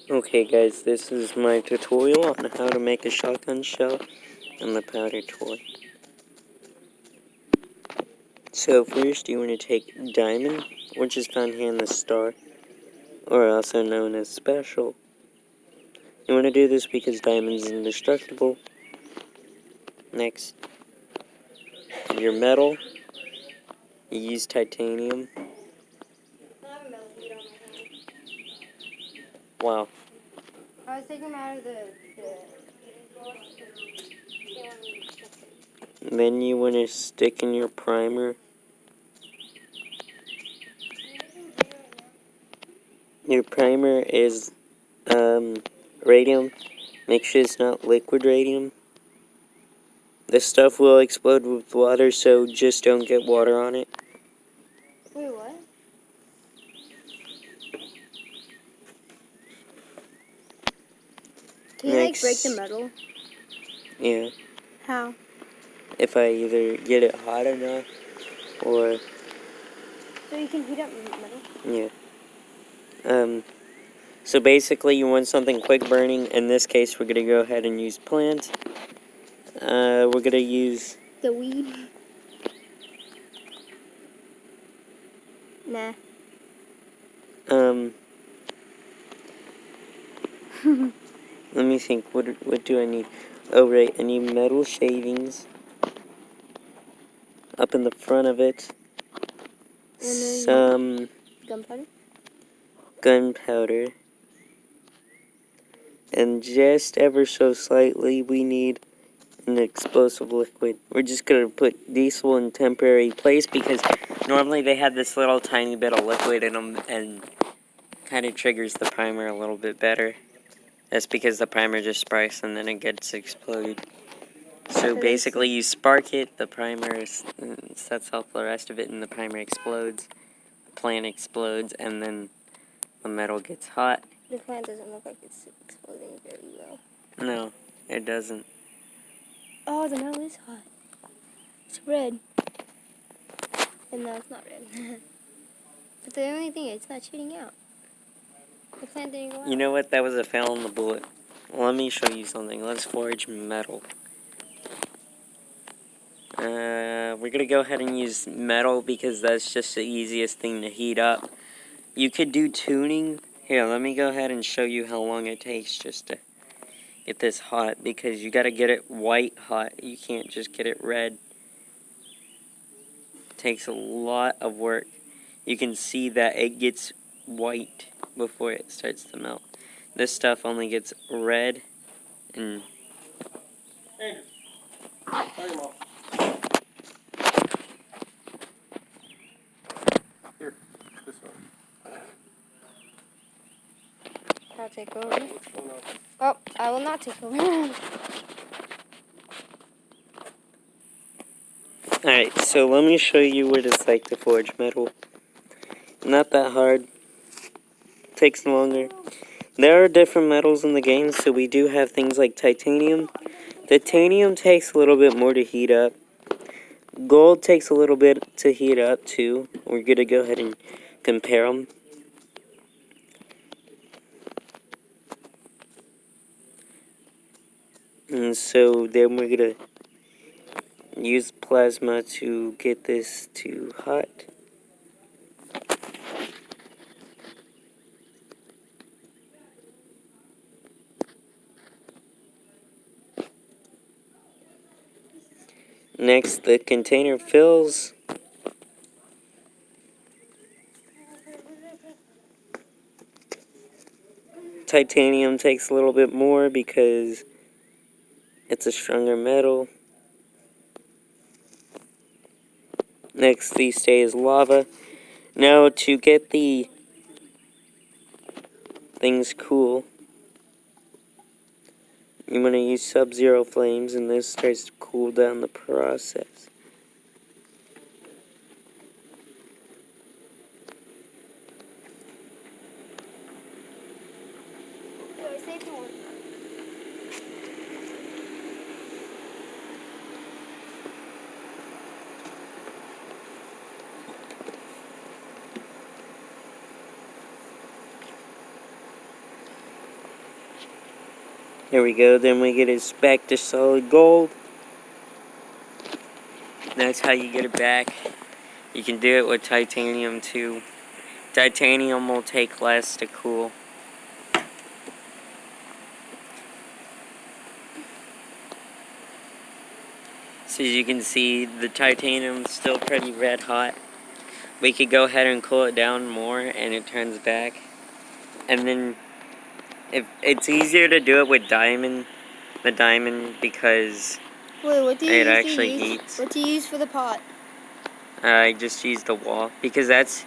Okay guys, this is my tutorial on how to make a shotgun shell and the powder toy. So first you want to take diamond, which is found here in the star, or also known as special. You want to do this because diamond is indestructible. Next, your metal, you use titanium. Wow. I was taking them out of the Then you want to stick in your primer. Your primer is radium. Make sure it's not liquid radium. This stuff will explode with water, so just don't get water on it. Wait, what? Can you like break the metal? Yeah. How? If I either get it hot enough or So you can heat up metal? yeah. So basically you want something quick burning. In this case we're gonna go ahead and use plant. We're gonna use the weed. Nah. Let me think, what do I need? Oh right, I need metal shavings up in the front of it. Some gunpowder. And just ever so slightly we need an explosive liquid. We're just gonna put diesel in temporary place because normally they have this little tiny bit of liquid in them and kind of triggers the primer a little bit better. That's because the primer just sparks and then it gets exploded. So basically you spark it, the primer sets off the rest of it and the primer explodes. The plant explodes and then the metal gets hot. The plant doesn't look like it's exploding very well. No, it doesn't. Oh, the metal is hot. It's red. And no, it's not red. But the only thing is, it's not shooting out. The plant didn't go out. You know what? That was a fail on the bullet. Let me show you something. Let's forge metal. We're gonna go ahead and use metal because that's just the easiest thing to heat up. You could do tuning. Here, let me go ahead and show you how long it takes just to get this hot, because you gotta get it white hot. You can't just get it red. It takes a lot of work. You can see that it gets white before it starts to melt. This stuff only gets red and Andrew, tell your mom. Here, this one. I'll take over. Oh, I will not take over. alright, so let me show you what it's like to forge metal. Not that hard. Takes longer. There are different metals in the game, so we do have things like titanium. Titanium takes a little bit more to heat up. Gold takes a little bit to heat up too. We're gonna go ahead and compare them. And so then we're gonna use plasma to get this to hot. Next, the container fills. Titanium takes a little bit more because it's a stronger metal. Next, the stay is lava. Now, to get the things cool, you want to use sub-zero flames, and this starts to cool down the process. There we go. Then we get it back to solid gold. That's how you get it back. You can do it with titanium too. Titanium will take less to cool. So as you can see, the titanium's still pretty red hot. We could go ahead and cool it down more and it turns back. And then if it's easier to do it with the diamond, because Wait, what do you it usually actually use? heats. What do you use for the pot? I just use the wall because that's.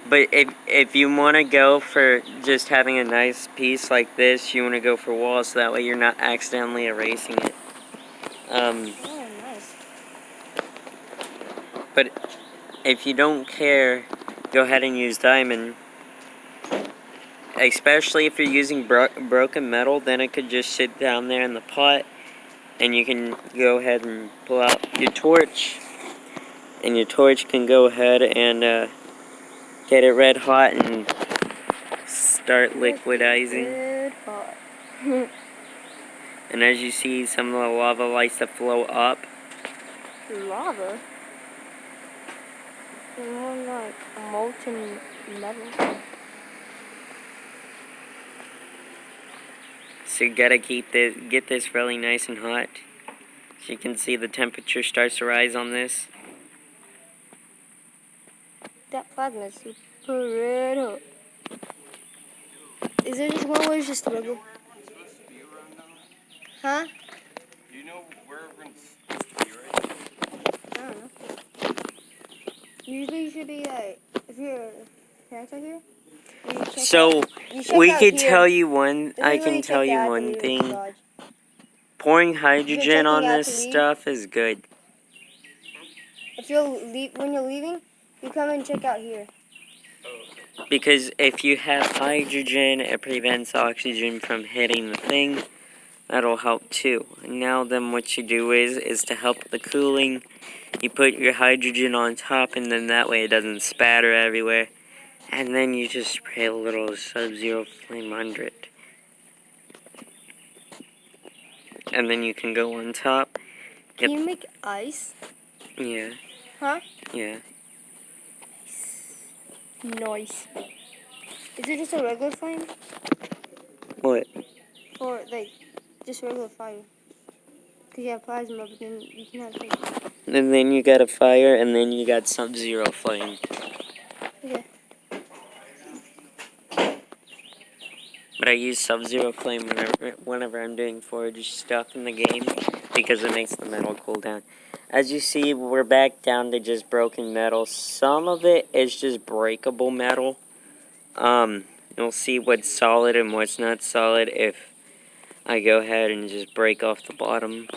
But if you want to go for just having a nice piece like this, you want to go for walls so that way you're not accidentally erasing it. Oh, nice. But if you don't care, go ahead and use diamond. Especially if you're using broken metal, then it could just sit down there in the pot, and you can go ahead and pull out your torch, and your torch can go ahead and get it red hot and start liquidizing. Red hot. And as you see, some of the lava likes to flow up. Lava? More like molten metal. So you gotta get this really nice and hot. As you can see, the temperature starts to rise on this. That plasma is super red hot. Is there just one where it's just regular? Huh? Do you know where everyone's supposed to be right now? I don't know. Usually you should be like, if your parents are here, you check So out, you check we out could here. tell you one. This is I where can you tell check you out the one new thing. garage. Pouring If hydrogen you're on checking out this to leave, stuff is good. if when you're leaving, you come and check out here. Because if you have hydrogen, it prevents oxygen from hitting the thing. That'll help too. And now then what you do is to help the cooling, you put your hydrogen on top, and then that way it doesn't spatter everywhere. And then you just spray a little Sub-Zero Flame under it. And then you can go on top. Can Yep. you make ice? Yeah. Huh? Yeah. Nice. Is it just a regular flame? What? Or like just regular fire? Because you have plasma, but then you can have like. And then you got a fire, and then you got Sub-Zero Flame. Okay. But I use Sub-Zero Flame whenever I'm doing forage stuff in the game, because it makes the metal cool down. As you see, we're back down to just broken metal. Some of it is just breakable metal. You'll see what's solid and what's not solid if I go ahead and just break off the bottom.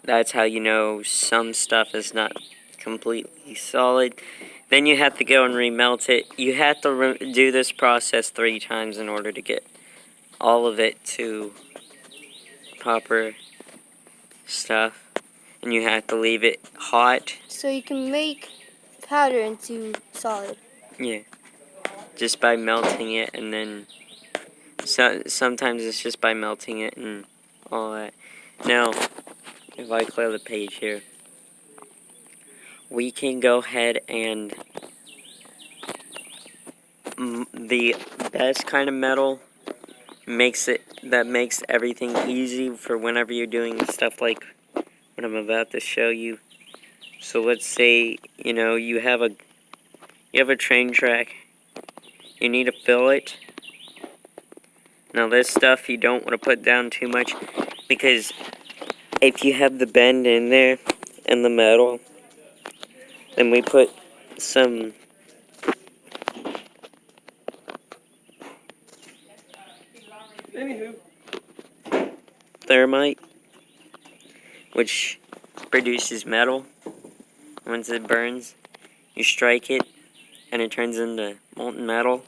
That's how you know some stuff is not completely solid. Then you have to go and remelt it. You have to do this process 3 times in order to get all of it to proper stuff. And you have to leave it hot. So you can make powder into solid. Yeah. Just by melting it, and then sometimes it's just by melting it and all that. Now, if I clear the page here, we can go ahead and the best kind of metal makes everything easy for whenever you're doing stuff like what I'm about to show you. So let's say, you know, you have a train track. You need to fill it. Now this stuff you don't want to put down too much, because if you have the bend in there and the metal, then we put some Anywho. thermite, which produces metal. Once it burns, you strike it, and it turns into molten metal,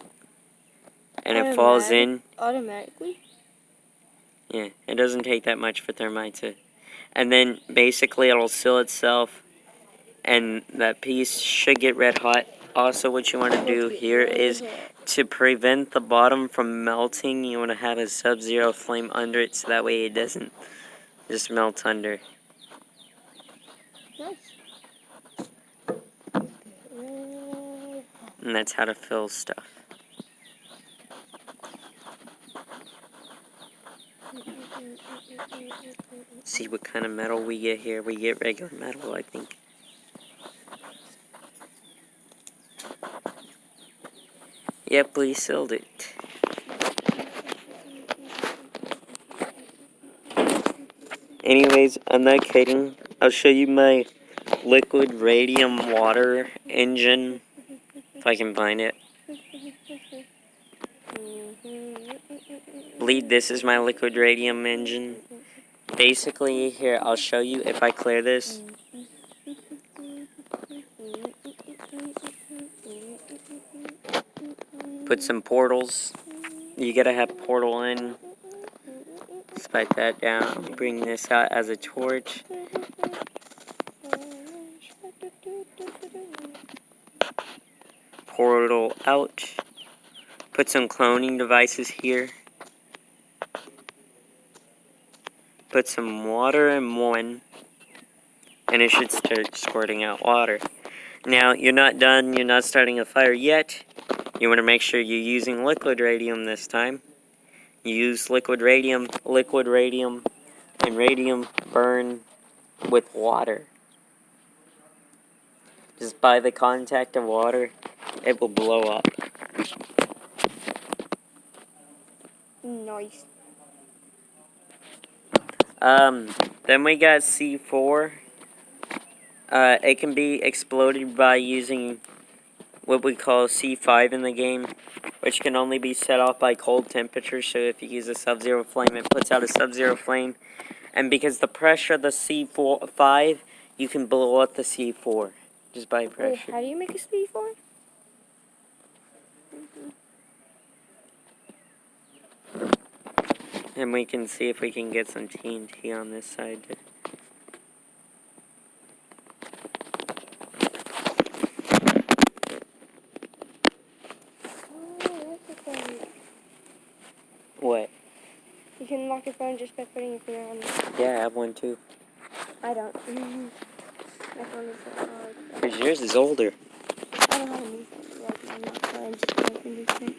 and it falls in. Automatically? Yeah, it doesn't take that much for thermite to. And then basically it'll seal itself, and that piece should get red hot. also what you want to do here is to prevent the bottom from melting. You want to have a sub-zero flame under it so that way it doesn't just melt under. Nice. And that's how to fill stuff. See what kind of metal we get here. We get regular metal, I think. Yep, we sealed it. Anyways, I'm not kidding. I'll show you my liquid radium water engine, if I can find it. Believe this is my liquid radium engine. Basically, here, I'll show you if I clear this. Put some portals. You gotta have portal in. Spike that down. Bring this out as a torch. Portal out. Put some cloning devices here. Put some water in one. And it should start squirting out water. Now, you're not done. You're not starting a fire yet. You want to make sure you're using liquid radium this time. You use liquid radium, and radium burn with water. Just by the contact of water, it will blow up. Nice. Then we got C4. It can be exploded by using what we call C5 in the game, which can only be set off by cold temperatures. So if you use a sub-zero flame, it puts out a sub-zero flame. And because the pressure of the C5, you can blow up the C4 just by Wait, pressure. how do you make a C4? And we can see if we can get some TNT on this side. What? You can lock your phone just by putting your finger on it. Yeah, I have one too. I don't. My phone is so hard. Because yours is older. I don't have a new phone. Like, I'm not playing just my fingerprint.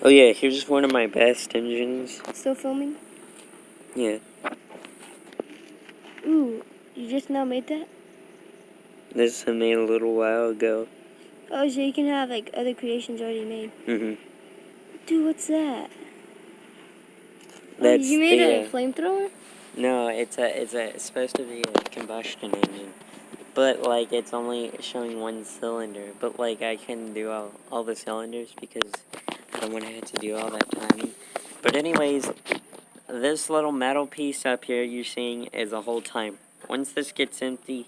Oh yeah, here's one of my best engines. Still filming? Yeah. Ooh, you just now made that? This I made a little while ago. Oh, so you can have like other creations already made. Mm-hmm. Dude, what's that? That's you made the, a flamethrower? No, it's supposed to be a combustion engine. But like it's only showing one cylinder. But like I can do all the cylinders because I don't want to have to do all that timing. But anyways, this little metal piece up here you're seeing is a whole timer. Once this gets empty,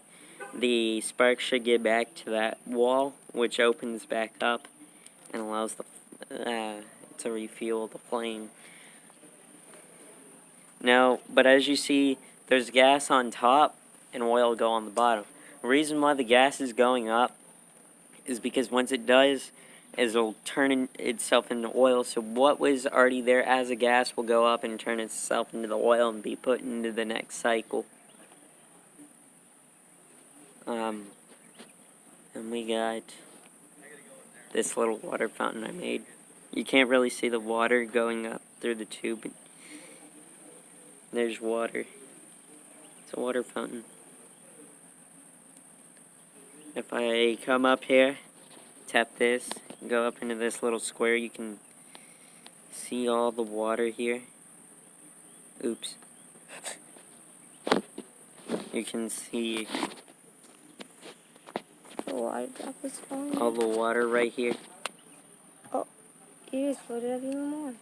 the spark should get back to that wall, which opens back up and allows the to refuel the flame. Now, but as you see, there's gas on top and oil go on the bottom. The reason why the gas is going up is because once it does, it'll turn itself into oil. So what was already there as a gas will go up and turn itself into the oil and be put into the next cycle. And we got this little water fountain I made. You can't really see the water going up through the tube. But there's water. It's a water fountain. If I come up here, tap this, go up into this little square, you can see all the water here. Oops. You can see The water drop was falling. all the water right here. You just floated up even more.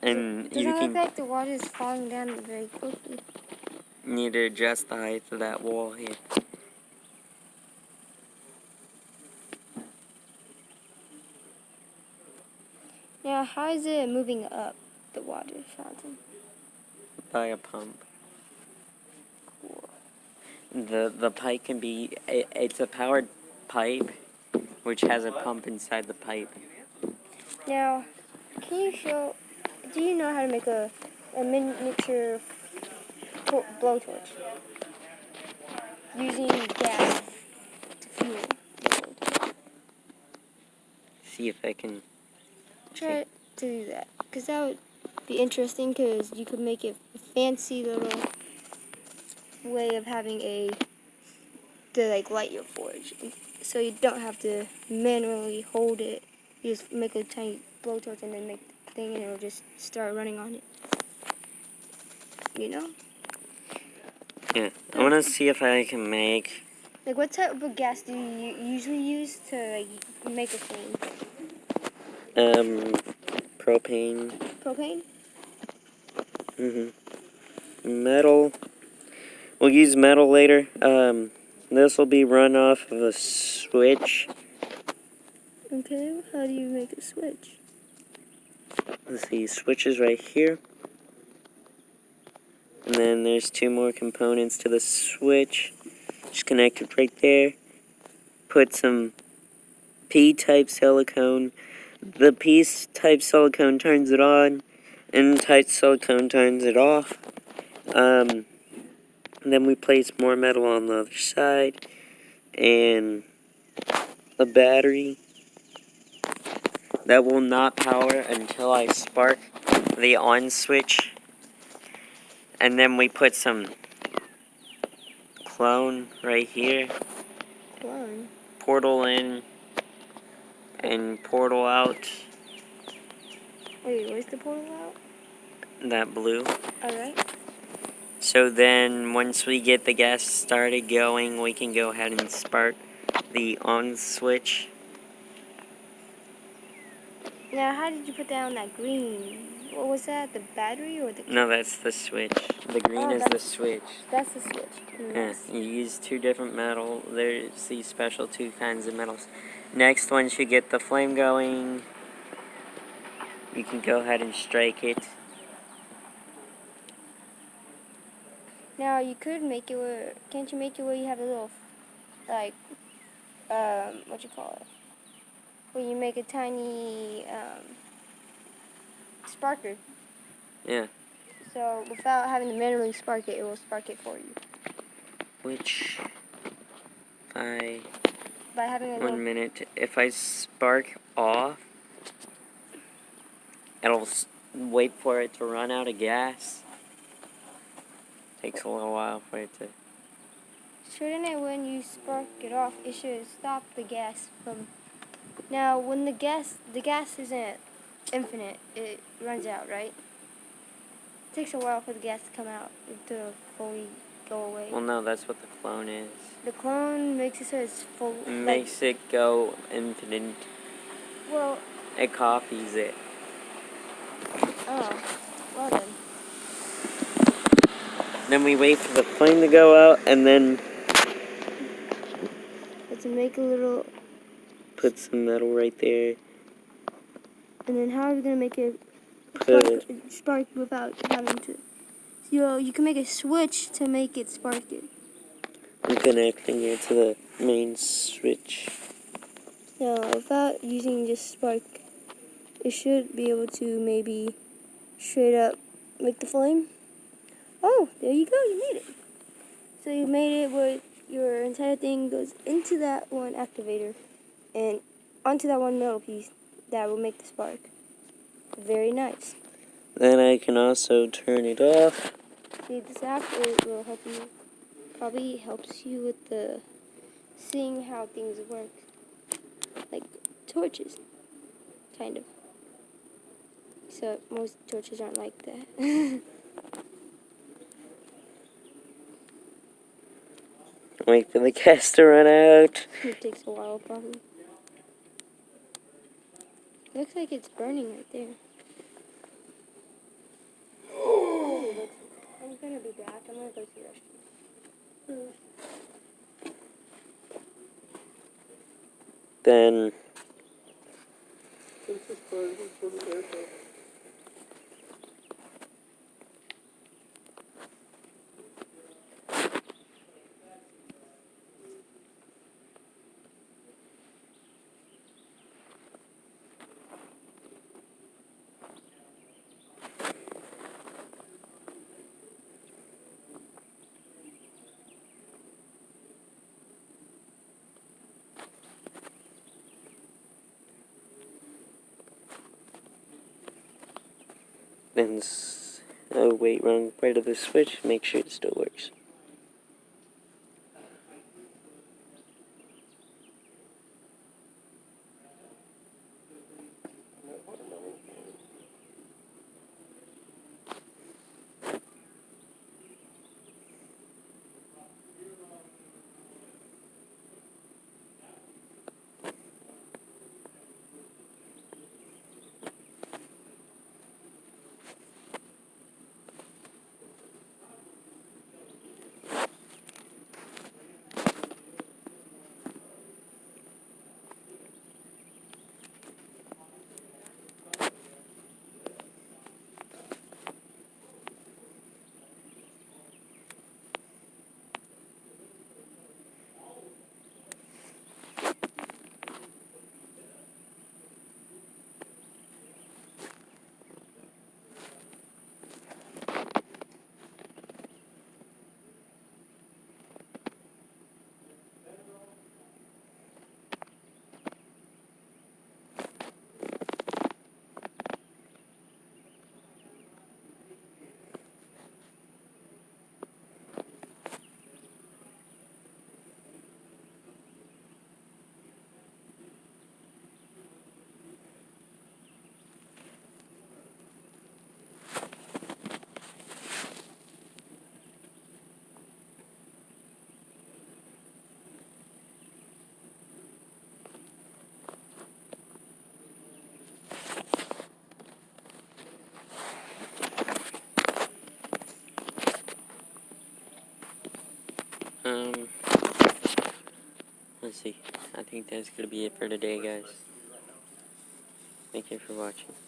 And Does you it look can like the water is falling down very quickly? need to adjust the height of that wall here. Now, how is it moving up the water fountain? By a pump. The pipe can be, it's a powered pipe, which has a pump inside the pipe. Now, can you show, do you know how to make a miniature blowtorch? Using gas to fuel the blowtorch. See if I can. Try to do that, because that would be interesting, because you could make it a fancy little way of having to like light your forge. So you don't have to manually hold it. You just make a tiny blowtorch and then make the thing and it'll just start running on it. You know? Yeah, I want to see if I can make. Like, what type of gas do you usually use to like make a flame? Propane. Propane? Metal. We'll use metal later. This will be run off of a switch. Okay, how do you make a switch? Let's see, switches right here. And then there's two more components to the switch. Just connect it right there. Put some P-type silicone. The P-type silicone turns it on. N-type silicone turns it off. Then we place more metal on the other side. And a battery. That will not power until I spark the on switch. And then we put some clone right here. Clone. Portal in and portal out. Wait, where's the portal out? That blue. Alright. So then once we get the gas started going, we can go ahead and spark the on switch. Now, how did you put down that green? What was that? The battery or the... No, that's the switch. The green is the switch. That's the switch. Yeah, you use two different metal. There's these special two kinds of metals. Next, once you get the flame going, you can go ahead and strike it. Now, you could make it where... Can't you make it where you have a little, like, what you call it? Where you make a tiny, sparker. Yeah. So, without having to manually spark it, it will spark it for you. Which, By having a little... 1 minute. If I spark off, it'll wait for it to run out of gas. Takes a little while for it to. Shouldn't it, when you spark it off, it should stop the gas from... Now, when the gas isn't infinite, it runs out, right? It takes a while for the gas to come out to fully go away. Well, no, that's what the clone is. The clone makes it so it's full... It makes it go infinite. Well... It copies it. Oh, well then. Then we wait for the flame to go out, and then Let's make a little... put some metal right there. And then how are we going to make it spark without having to... You can make a switch to make it spark it. I'm connecting it to the main switch. Now, without using just spark, it should be able to maybe straight up make the flame. Oh, there you go, you made it. So you made it where your entire thing goes into that one activator and onto that one metal piece that will make the spark. Very nice. Then I can also turn it off. See, this app will help you, probably helps you with the seeing how things work. Like torches, kind of. So most torches aren't like that. Wait for the gas to run out. It takes a while, probably. Looks like it's burning right there. I'm gonna be back. I'm gonna go to the restroom. Then Then, oh wait, wrong part of the switch. Make sure it still works. Let's see. I think that's gonna be it for today, guys. Thank you for watching.